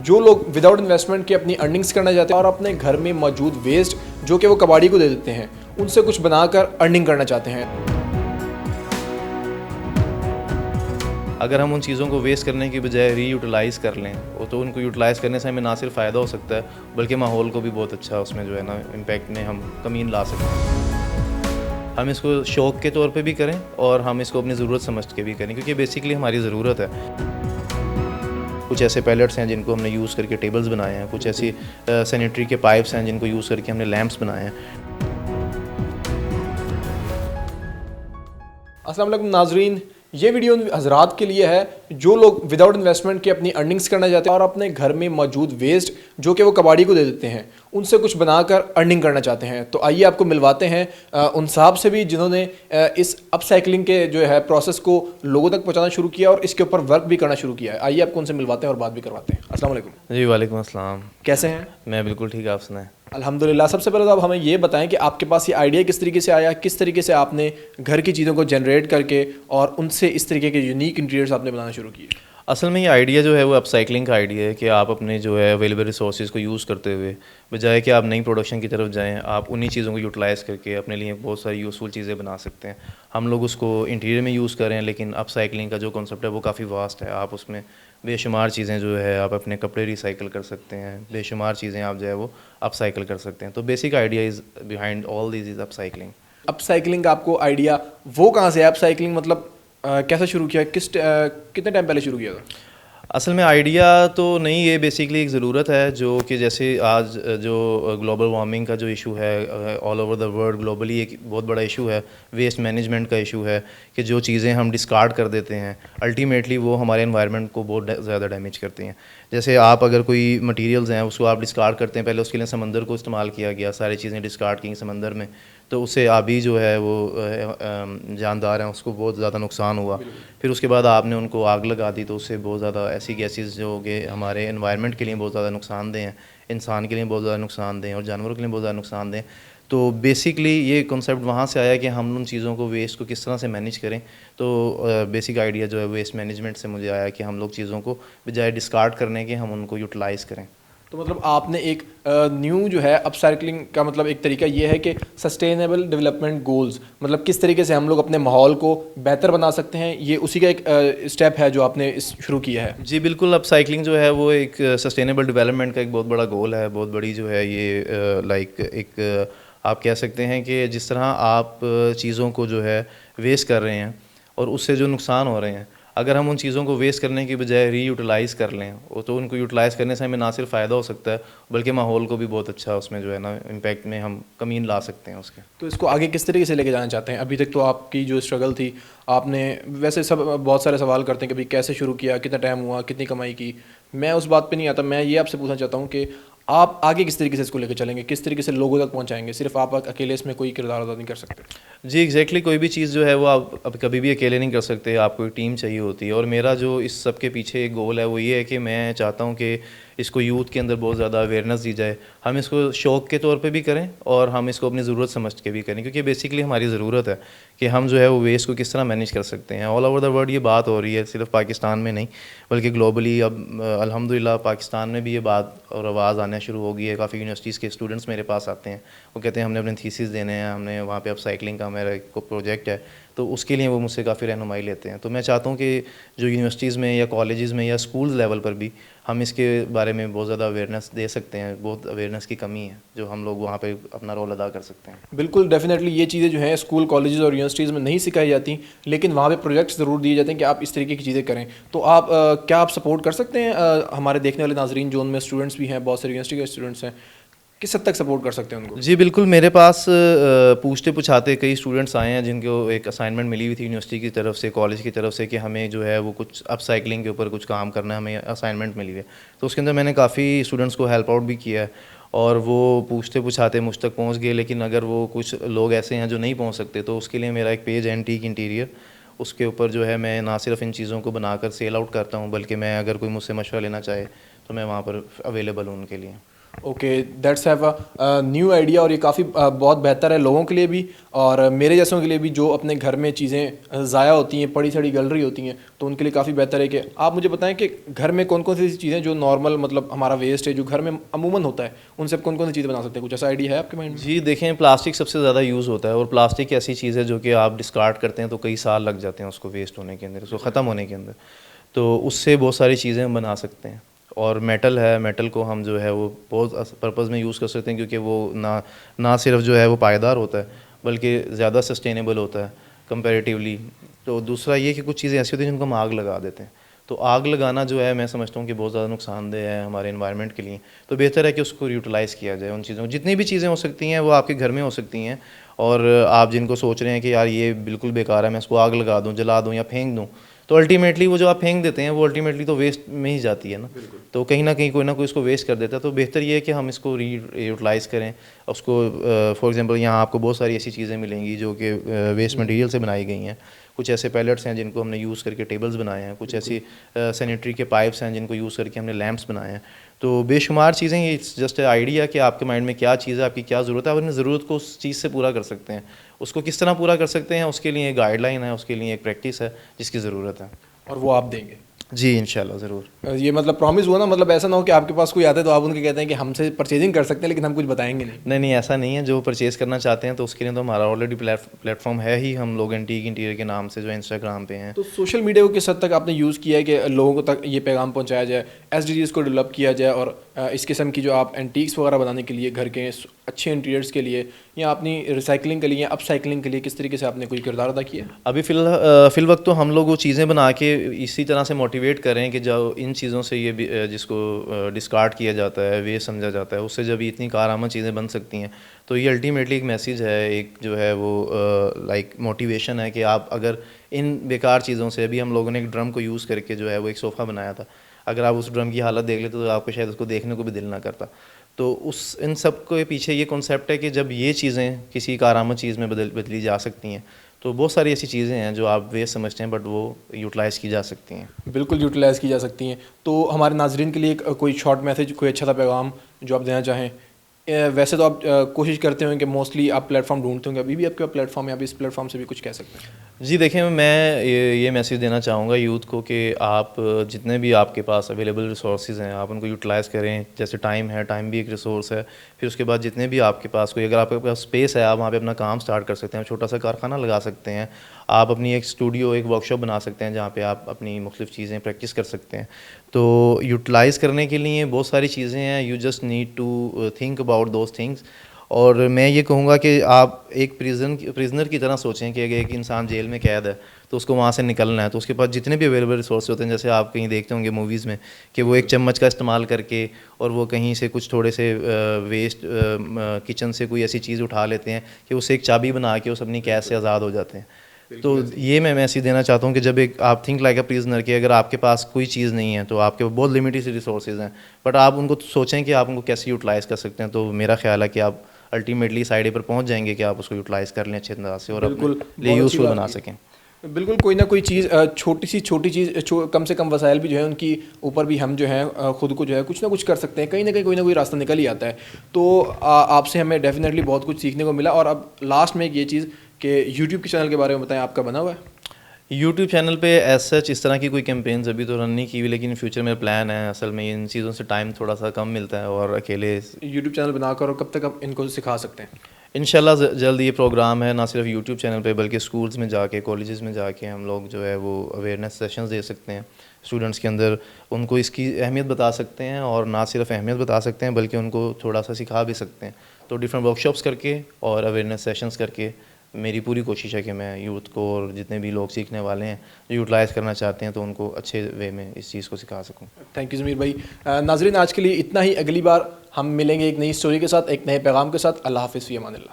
جو لوگ without investment کے اپنی ارننگس کرنا چاہتے ہیں اور اپنے گھر میں موجود ویسٹ جو کہ وہ کباڑی کو دے دیتے ہیں ان سے کچھ بنا کر ارننگ کرنا چاہتے ہیں. اگر ہم ان چیزوں کو ویسٹ کرنے کی بجائے ری یوٹیلائز کر لیں تو ان کو یوٹیلائز کرنے سے ہمیں نہ صرف فائدہ ہو سکتا ہے بلکہ ماحول کو بھی بہت اچھا اس میں جو ہے نا امپیکٹ میں ہم کمی لا سکتے ہیں. ہم اس کو شوق کے طور پہ بھی کریں اور ہم اس کو اپنی ضرورت سمجھ کے بھی کریں کیونکہ بیسیکلی ہماری ضرورت ہے. کچھ ایسے پیلٹس ہیں جن کو ہم نے یوز کر کے ٹیبلز بنائے ہیں, کچھ ایسی سینیٹری کے پائپس ہیں جن کو یوز کر کے ہم نے لیمپس بنائے ہیں. السلام علیکم ناظرین, یہ ویڈیو ان حضرات کے لیے ہے جو لوگ وداؤٹ انویسٹمنٹ کے اپنی ارننگس کرنا چاہتے ہیں اور اپنے گھر میں موجود ویسٹ جو کہ وہ کباڑی کو دے دیتے ہیں ان سے کچھ بنا کر ارننگ کرنا چاہتے ہیں. تو آئیے آپ کو ملواتے ہیں ان صاحب سے بھی جنہوں نے اس اپ سائیکلنگ کے جو ہے پروسیس کو لوگوں تک پہنچانا شروع کیا اور اس کے اوپر ورک بھی کرنا شروع کیا ہے. آئیے آپ کو ان سے ملواتے ہیں اور بات بھی کرواتے ہیں. السلام علیکم. جی وعلیکم السلام. کیسے ہیں؟ میں بالکل ٹھیک, آپ سنائیں. الحمدللہ. سب سے پہلے تو آپ ہمیں یہ بتائیں کہ آپ کے پاس یہ آئیڈیا کس طریقے سے آیا, کس طریقے سے آپ نے گھر کی چیزوں کو جنریٹ کر کے اور ان سے اس طریقے کے یونیک انٹیریئرز آپ نے بنانا شروع کیے. اصل میں یہ آئیڈیا جو ہے وہ اپ سائیکلنگ کا آئیڈیا ہے کہ آپ اپنے جو ہے اویلیبل ریسورسز کو یوز کرتے ہوئے بجائے کہ آپ نئی پروڈکشن کی طرف جائیں, آپ انہی چیزوں کو یوٹیلائز کر کے اپنے لیے بہت ساری یوزفل چیزیں بنا سکتے ہیں. ہم لوگ اس کو انٹیریئر میں یوز کریں لیکن اپ سائیکلنگ کا جو کانسیپٹ ہے وہ کافی واسٹ ہے. آپ اس میں بے شمار چیزیں جو ہے آپ اپنے کپڑے ریسائیکل کر سکتے ہیں, بے شمار چیزیں آپ جو ہے وہ اپ سائیکل کر سکتے ہیں. تو basic idea is behind all these is up cycling. Up cycling کا آپ کو آئیڈیا وہ کہاں سے ہے؟ اپ سائیکلنگ مطلب کیسے شروع کیا, کتنے ٹائم پہلے شروع کیا تھا؟ اصل میں آئیڈیا تو نہیں, یہ بیسکلی ایک ضرورت ہے جو کہ جیسے آج جو گلوبل وارمنگ کا جو ایشو ہے all over the world globally ایک بہت بڑا ایشو ہے, ویسٹ مینجمنٹ کا ایشو ہے کہ جو چیزیں ہم ڈسکارڈ کر دیتے ہیں الٹیمیٹلی وہ ہمارے انوائرمنٹ کو بہت زیادہ ڈیمیج کرتی ہیں. جیسے آپ اگر کوئی مٹیریلز ہیں اس کو آپ ڈسکارڈ کرتے ہیں, پہلے اس کے لیے سمندر کو استعمال کیا گیا, ساری چیزیں ڈسکارڈ کی سمندر میں, تو اس سے آبی جو ہے وہ جاندار ہیں اس کو بہت زیادہ نقصان ہوا. پھر اس کے بعد آپ نے ان کو آگ لگا دی تو اس سے بہت زیادہ ایسی گیسز جو کہ ہمارے انوائرمنٹ کے لیے بہت زیادہ نقصان دہ ہیں, انسان کے لیے بہت زیادہ نقصان دہ ہیں اور جانوروں کے لیے بہت زیادہ نقصان دہ ہیں. تو بیسکلی یہ کنسیپٹ وہاں سے آیا کہ ہم ان چیزوں کو ویسٹ کو کس طرح سے مینیج کریں. تو بیسک آئیڈیا جو ہے ویسٹ مینجمنٹ سے مجھے آیا کہ ہم لوگ چیزوں کو بجائے ڈسکارڈ کرنے کے ہم ان کو یوٹیلائز کریں. تو مطلب آپ نے ایک نیو جو ہے اپ سائیکلنگ کا مطلب ایک طریقہ یہ ہے کہ سسٹینیبل ڈیولپمنٹ گولز, مطلب کس طریقے سے ہم لوگ اپنے ماحول کو بہتر بنا سکتے ہیں, یہ اسی کا ایک اسٹیپ ہے جو آپ نے شروع کیا ہے. جی بالکل. اپ سائیکلنگ جو ہے وہ ایک سسٹینیبل ڈیولپمنٹ کا ایک بہت بڑا گول ہے, بہت بڑی جو ہے یہ لائک ایک آپ کہہ سکتے ہیں کہ جس طرح آپ چیزوں کو جو ہے ویسٹ کر رہے ہیں اور اس سے جو نقصان ہو رہے ہیں, اگر ہم ان چیزوں کو ویسٹ کرنے کی بجائے ری یوٹیلائز کر لیں تو ان کو یوٹیلائز کرنے سے ہمیں نہ صرف فائدہ ہو سکتا ہے بلکہ ماحول کو بھی بہت اچھا اس میں جو ہے نا امپیکٹ میں ہم کمی لا سکتے ہیں اس کے. تو اس کو آگے کس طریقے سے لے کے جانا چاہتے ہیں؟ ابھی تک تو آپ کی جو اسٹرگل تھی, آپ نے ویسے سب بہت سارے سوال کرتے ہیں کہ بھائی کیسے شروع کیا, کتنا ٹائم ہوا, کتنی کمائی کی. میں اس بات پہ نہیں آتا, میں یہ آپ سے پوچھنا چاہتا ہوں کہ آپ آگے کس طریقے سے اس کو لے کے چلیں گے, کس طریقے سے لوگوں تک پہنچائیں گے؟ صرف آپ اکیلے اس میں کوئی کردار ادا نہیں کر سکتے. جی ایگزیکٹلی, کوئی بھی چیز جو ہے وہ آپ اب کبھی بھی اکیلے نہیں کر سکتے, آپ کو ایک ٹیم چاہیے ہوتی ہے. اور میرا جو اس سب کے پیچھے ایک گول ہے وہ یہ ہے کہ میں چاہتا ہوں کہ اس کو یوتھ کے اندر بہت زیادہ اویئرنیس دی جائے. ہم اس کو شوق کے طور پہ بھی کریں اور ہم اس کو اپنی ضرورت سمجھ کے بھی کریں کیونکہ بیسکلی ہماری ضرورت ہے کہ ہم جو ہے وہ ویسٹ کو کس طرح مینیج کر سکتے ہیں. آل اوور دا ورلڈ یہ بات ہو رہی ہے, صرف پاکستان میں نہیں بلکہ گلوبلی. اب الحمدللہ پاکستان میں بھی یہ بات اور آواز آنا شروع ہو گئی ہے. کافی یونیورسٹیز کے اسٹوڈنٹس میرے پاس آتے ہیں, وہ کہتے ہیں ہم نے اپنے تھیسز دینے ہیں, ہم نے وہاں پہ اپ سائیکلنگ کا میرا ایک پروجیکٹ ہے, تو اس کے لیے وہ مجھ سے کافی رہنمائی لیتے ہیں. تو میں چاہتا ہوں کہ جو یونیورسٹیز میں یا کالجز میں یا اسکولز لیول پر بھی ہم اس کے بارے میں بہت زیادہ اویئرنیس دے سکتے ہیں. بہت اویئرنیس کی کمی ہے جو ہم لوگ وہاں پہ اپنا رول ادا کر سکتے ہیں. بالکل ڈیفینیٹلی یہ چیزیں جو ہیں اسکول کالجز اور یونیورسٹیز میں نہیں سکھائی جاتی, لیکن وہاں پہ پروجیکٹس ضرور دیے جاتے ہیں کہ آپ اس طریقے کی چیزیں کریں. تو آپ کیا آپ سپورٹ کر سکتے ہیں ہمارے دیکھنے والے ناظرین جو ان میں اسٹوڈنٹس بھی ہیں, بہت سارے یونیورسٹی کے اسٹوڈنٹس ہیں, کس حد تک سپورٹ کر سکتے ہیں ان کو؟ جی بالکل. میرے پاس پوچھتے پچھاتے کئی اسٹوڈنٹس آئے ہیں جن کو ایک اسائنمنٹ ملی ہوئی تھی یونیورسٹی کی طرف سے, کالج کی طرف سے کہ ہمیں جو ہے وہ کچھ اپ سائیکلنگ کے اوپر کچھ کام کرنا ہے, ہمیں اسائنمنٹ ملی ہے. تو اس کے اندر میں نے کافی اسٹوڈنٹس کو ہیلپ آؤٹ بھی کیا ہے اور وہ پوچھتے پچھاتے مجھ تک پہنچ گئے. لیکن اگر وہ کچھ لوگ ایسے ہیں جو نہیں پہنچ سکتے تو اس کے لیے میرا ایک پیج ہے اینٹیک انٹیریئر, اس کے اوپر جو ہے میں نہ صرف ان چیزوں کو بنا کر سیل آؤٹ کرتا ہوں بلکہ میں اگر کوئی مجھ سے مشورہ لینا چاہے تو میں وہاں پر اویلیبل ہوں ان کے لیے. Okay, that's have a new idea, और ये काफ़ी बहुत बेहतर है लोगों के लिए भी और मेरे जैसों के लिए भी जो अपने घर में चीज़ें ज़ाया होती हैं, पड़ी सड़ी गल रही होती हैं, तो उनके लिए काफ़ी बेहतर है कि आप मुझे बताएं कि घर में कौन कौन सी चीज़ें जो नॉर्मल मतलब हमारा वेस्ट है जो घर में अमूमन होता है, उनसे कौन कौन सी चीज़ें बना सकते हैं? कुछ ऐसा आइडिया है आपके माइंड में? जी देखें, प्लास्टिक सबसे ज़्यादा यूज़ होता है और प्लास्टिक ऐसी चीज़ है जो कि आप डिस्कार्ड करते हैं तो कई साल लग जाते हैं उसको वेस्ट होने के अंदर, उसको ख़त्म होने के अंदर। तो उससे बहुत सारी चीज़ें हम बना सकते हैं। और मेटल है, मेटल को हम जो है वो बहुत पर्पज़ में यूज़ कर सकते हैं क्योंकि वो ना सिर्फ जो है वो पायदार होता है बल्कि ज़्यादा सस्टेनेबल होता है कंपैरेटिवली। तो दूसरा ये कि कुछ चीज़ें ऐसी होती हैं जिनको हम आग लगा देते हैं। तो आग लगाना जो है मैं समझता हूँ कि बहुत ज़्यादा नुकसानदेह है हमारे एनवायरनमेंट के लिए। तो बेहतर है कि उसको यूटिलाइज़ किया जाए। उन चीज़ों जितनी भी चीज़ें हो सकती हैं वो आपके घर में हो सकती हैं। और आप जिनको सोच रहे हैं कि यार ये बिल्कुल बेकार है, मैं इसको आग लगा दूँ, जला दूँ या फेंक दूँ, तो अल्टीमेटली वो जो आप फेंक देते हैं वो अल्टीमेटली तो वेस्ट में ही जाती है ना। तो कहीं ना कहीं कोई ना कोई इसको वेस्ट कर देता है। तो बेहतर ये है कि हम इसको यूटिलाइज़ करें। उसको फॉर एग्जांपल यहाँ आपको बहुत सारी ऐसी चीज़ें मिलेंगी जो कि वेस्ट मटेरियल से बनाई गई हैं। कुछ ऐसे पैलेट्स हैं जिनको हमने यूज़ करके टेबल्स बनाए हैं, कुछ ऐसी सैनिटरी के पाइप्स हैं जिनको यूज़ करके हमने लैंप्स बनाए हैं। तो बेशुमार चीज़ें, ये जस्ट आइडिया कि आपके माइंड में क्या चीज़ है, आपकी क्या ज़रूरत है, आप अपनी ज़रूरत को उस चीज़ से पूरा कर सकते हैं। उसको किस तरह पूरा कर सकते हैं उसके लिए एक गाइडलाइन है, उसके लिए एक प्रैक्टिस है जिसकी ज़रूरत है। और वो आप देंगे? जी इंशाल्लाह ज़रूर। ये मतलब प्रॉमिस हुआ ना, मतलब ऐसा ना हो कि आपके पास कोई आता है तो आप उनके कहते हैं कि हमसे परचेजिंग कर सकते हैं लेकिन हम कुछ बताएंगे नहीं। नहीं नहीं, ऐसा नहीं है। जो परचेज़ करना चाहते हैं तो उसके लिए तो हमारा ऑलरेडी प्लेटफॉर्म है ही। हम लोग एंटीक इंटीरियर के नाम से जो इंस्टाग्राम पे हैं। तो सोशल मीडिया को किस हद तक आपने यूज़ किया है कि लोगों तक ये पैगाम पहुंचाया जाए, एसडीजीज़ को डेवलप किया जाए और इस किस्म की जो आप एंटीक्स वगैरह बनाने के लिए, घर के अच्छे इंटीरियर्स के लिए या अपनी रिसाइकलिंग के लिए, अपसाइकलिंग के लिए किस तरीके से आपने कोई किरदार अदा किया? अभी फ़िल वक्त तो हम लोग वो चीज़ें बना के इसी तरह से मोटिवेट कर रहे हैं कि जो इन चीज़ों से ये जिसको डिस्कार्ड किया जाता है, वेस्ट समझा जाता है, उससे जब इतनी कारआमद चीज़ें बन सकती हैं तो ये अल्टीमेटली एक मैसेज है, एक जो है वो लाइक मोटिवेशन है कि आप अगर इन बेकार चीज़ों से, अभी हम लोगों ने एक ड्रम को यूज़ करके जो है वो एक सोफ़ा बनाया था, अगर आप उस ड्रम की हालत देख लेते तो आपको शायद उसको देखने को भी दिल ना करता। तो इन सब के पीछे ये कॉन्सेप्ट है कि जब ये चीज़ें किसी कारआमद चीज़ में बदली जा सकती हैं तो बहुत सारी ऐसी चीज़ें हैं जो आप वेस्ट समझते हैं बट वो यूटिलाइज़ की जा सकती हैं। बिल्कुल यूटिलाइज़ की जा सकती हैं। तो हमारे नाजरीन के लिए कोई शॉर्ट मैसेज, कोई अच्छा सा पैगाम जो आप देना चाहें? वैसे तो आप कोशिश करते होंगे कि मोस्टली आप प्लेटफॉर्म ढूंढते होंगे, अभी भी आपके पास प्लेटफॉर्म है, आप इस प्लेटफॉर्म से भी कुछ कह सकते हैं? जी देखें, मैं ये मैसेज देना चाहूँगा यूथ को कि आप जितने भी आपके पास अवेलेबल रिसोर्सेज हैं आप उनको यूटिलाइज़ करें। जैसे टाइम है, टाइम भी एक रिसोर्स है। फिर उसके बाद जितने भी आपके पास कोई, अगर आपके पास स्पेस है, आप वहाँ पे अपना काम स्टार्ट कर सकते हैं, छोटा सा कारखाना लगा सकते हैं। आप अपनी एक स्टूडियो, एक वर्कशॉप बना सकते हैं जहाँ पे आप अपनी मुख्तलिफ़ चीज़ें प्रैक्टिस कर सकते हैं। तो यूटिलाइज़ करने के लिए बहुत सारी चीज़ें हैं। You just need to think about those things. और मैं ये कहूँगा कि आप एक प्रिजनर की तरह सोचें कि अगर एक इंसान जेल में कैद है तो उसको वहाँ से निकलना है तो उसके पास जितने भी अवेलेबल रिसोर्स होते हैं, जैसे आप कहीं देखते होंगे मूवीज़ में कि वो एक चम्मच का इस्तेमाल करके और वो कहीं से कुछ थोड़े से वेस्ट किचन से कोई ऐसी चीज़ उठा लेते हैं कि उससे एक चाबी बना के उस अपनी कैद से आज़ाद हो जाते हैं। तो ये मैं मैसेज देना चाहता हूँ कि जब एक आप थिंक लाइक अ प्रिजनर कि अगर आपके पास कोई चीज़ नहीं है तो आपके पास बहुत लिमिटेड रिसोर्सेज हैं, बट आप उनको सोचें कि आप उनको कैसे यूटिलाइज़ कर सकते हैं। तो मेरा ख्याल है कि आप अल्टीमेटली इस आइडिया पर पहुँच जाएंगे कि आप उसको यूटिलाइज़ कर लें अच्छे अंदाज से और अपने लिए यूज़फुल बना सकें। बिल्कुल, कोई ना कोई चीज़, छोटी चीज़, कम से कम वसाइल भी जो है उनकी ऊपर भी हम जो है ख़ुद को जो है कुछ ना कुछ कर सकते हैं। कहीं ना कहीं कोई ना कोई रास्ता निकल ही आता है। तो आपसे हमें डेफिनेटली बहुत कुछ सीखने को मिला। और अब लास्ट में एक ये चीज़ कि यूट्यूब के चैनल के बारे में बताएं, आपका बना हुआ है? यूट्यूब चैनल पे एज सच इस तरह की कोई कैंपेन्स अभी तो रन नहीं की हुई, लेकिन फ्यूचर में प्लान है। असल में इन चीज़ों से टाइम थोड़ा सा कम मिलता है और अकेले यूट्यूब चैनल बनाकर, और कब तक आप इनको सिखा सकते हैं? इंशाल्लाह जल्द ये प्रोग्राम है, ना सिर्फ यूट्यूब चैनल पे बल्कि स्कूल्स में जाके, कॉलेजेस में जाके हम लोग जो है वो अवेयरनेस सेशंस दे सकते हैं स्टूडेंट्स के अंदर। उनको इसकी अहमियत बता सकते हैं और ना सिर्फ अहमियत बता सकते हैं बल्कि उनको थोड़ा सा सिखा भी सकते हैं। तो डिफरेंट वर्कशॉप्स करके और अवेयरनेस सेशंस करके मेरी पूरी कोशिश है कि मैं यूथ को और जितने भी लोग सीखने वाले हैं जो यूटिलाइज़ करना चाहते हैं तो उनको अच्छे वे में इस चीज़ को सिखा सकूं। थैंक यू ज़मीर भाई। नाज़रीन, आज के लिए इतना ही। अगली बार हम मिलेंगे एक नई स्टोरी के साथ, एक नए पैगाम के साथ। अल्लाह हाफ़िज़, फ़ी अमानिल्लाह।